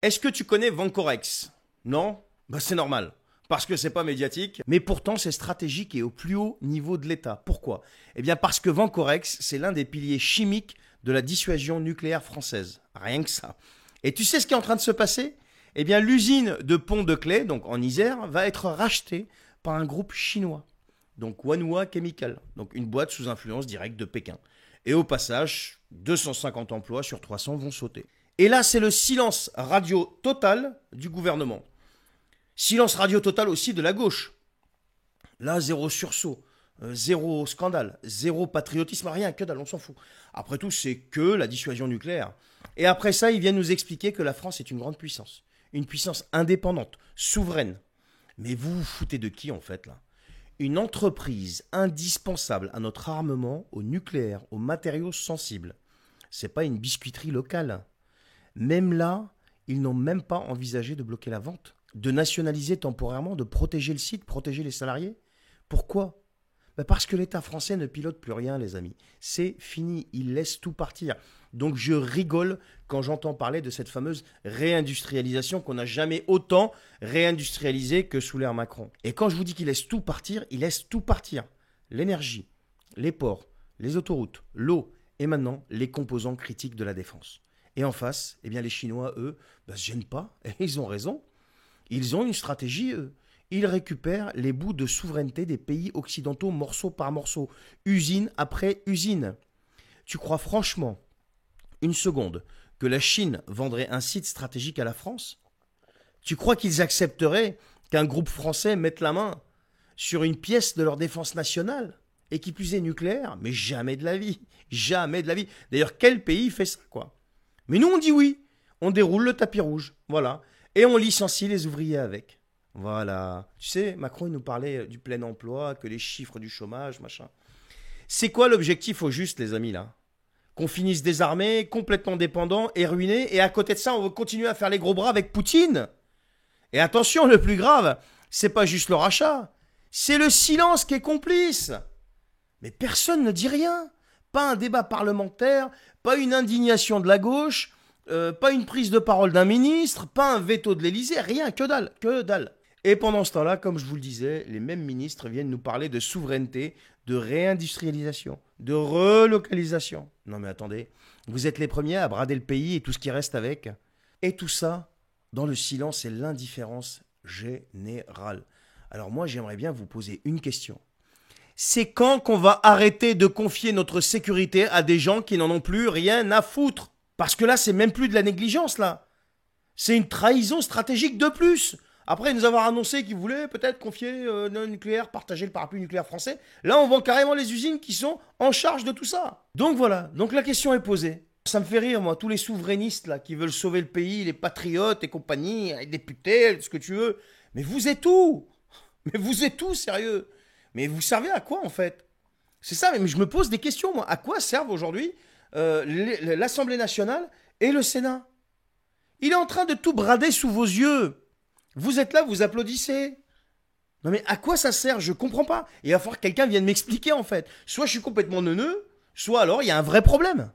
Est-ce que tu connais Vancorex? Non? Bah c'est normal. Parce que c'est pas médiatique, mais pourtant c'est stratégique et au plus haut niveau de l'État. Pourquoi? Eh bien parce que Vancorex, c'est l'un des piliers chimiques de la dissuasion nucléaire française. Rien que ça. Et tu sais ce qui est en train de se passer? Eh bien l'usine de Pont-de-Claix, donc en Isère, va être rachetée par un groupe chinois. Donc Wanhua Chemical, donc une boîte sous influence directe de Pékin. Et au passage, 250 emplois sur 300 vont sauter. Et là, c'est le silence radio total du gouvernement. Silence radio total aussi de la gauche. Là, zéro sursaut, zéro scandale, zéro patriotisme, rien, que dalle, on s'en fout. Après tout, c'est que la dissuasion nucléaire. Et après ça, ils viennent nous expliquer que la France est une grande puissance. Une puissance indépendante, souveraine. Mais vous vous foutez de qui en fait là? Une entreprise indispensable à notre armement, au nucléaire, aux matériaux sensibles. C'est pas une biscuiterie locale. Même là, ils n'ont même pas envisagé de bloquer la vente, de nationaliser temporairement, de protéger le site, protéger les salariés. Pourquoi? Parce que l'État français ne pilote plus rien, les amis. C'est fini, il laisse tout partir. Donc je rigole quand j'entends parler de cette fameuse réindustrialisation qu'on n'a jamais autant réindustrialisée que sous l'ère Macron. Et quand je vous dis qu'il laisse tout partir, il laisse tout partir. L'énergie, les ports, les autoroutes, l'eau et maintenant les composants critiques de la défense. Et en face, eh bien les Chinois, eux, se gênent pas, et ils ont raison. Ils ont une stratégie, eux. Ils récupèrent les bouts de souveraineté des pays occidentaux morceau par morceau, usine après usine. Tu crois franchement, une seconde, que la Chine vendrait un site stratégique à la France? Tu crois qu'ils accepteraient qu'un groupe français mette la main sur une pièce de leur défense nationale? Et qui plus est nucléaire? Mais jamais de la vie. Jamais de la vie. D'ailleurs, quel pays fait ça, quoi? Mais nous, on dit oui. On déroule le tapis rouge. Voilà. Et on licencie les ouvriers avec. Voilà. Tu sais, Macron, il nous parlait du plein emploi, que les chiffres du chômage, machin. C'est quoi l'objectif au juste, les amis, là? Qu'on finisse désarmé, complètement dépendant et ruiné, et à côté de ça, on va continuer à faire les gros bras avec Poutine. Et attention, le plus grave, c'est pas juste le rachat, c'est le silence qui est complice. Mais personne ne dit rien. Pas un débat parlementaire, pas une indignation de la gauche, pas une prise de parole d'un ministre, pas un veto de l'Élysée, rien, que dalle, que dalle. Et pendant ce temps-là, comme je vous le disais, les mêmes ministres viennent nous parler de souveraineté, de réindustrialisation, de relocalisation. Non mais attendez, vous êtes les premiers à brader le pays et tout ce qui reste avec. Et tout ça dans le silence et l'indifférence générale. Alors moi, j'aimerais bien vous poser une question. C'est quand qu'on va arrêter de confier notre sécurité à des gens qui n'en ont plus rien à foutre? Parce que là, c'est même plus de la négligence, là. C'est une trahison stratégique de plus. Après nous avoir annoncé qu'ils voulaient peut-être confier le nucléaire, partager le parapluie nucléaire français, là, on vend carrément les usines qui sont en charge de tout ça. Donc voilà, donc la question est posée. Ça me fait rire, moi, tous les souverainistes là qui veulent sauver le pays, les patriotes et compagnie, les députés, ce que tu veux. Mais vous êtes où? Mais vous êtes où, sérieux? Mais vous servez à quoi, en fait? C'est ça, mais je me pose des questions, moi. À quoi servent aujourd'hui l'Assemblée nationale et le Sénat? Il est en train de tout brader sous vos yeux. Vous êtes là, vous applaudissez. Non mais à quoi ça sert? Je comprends pas. Il va falloir que quelqu'un vienne m'expliquer, en fait. Soit je suis complètement neuneux, soit alors il y a un vrai problème.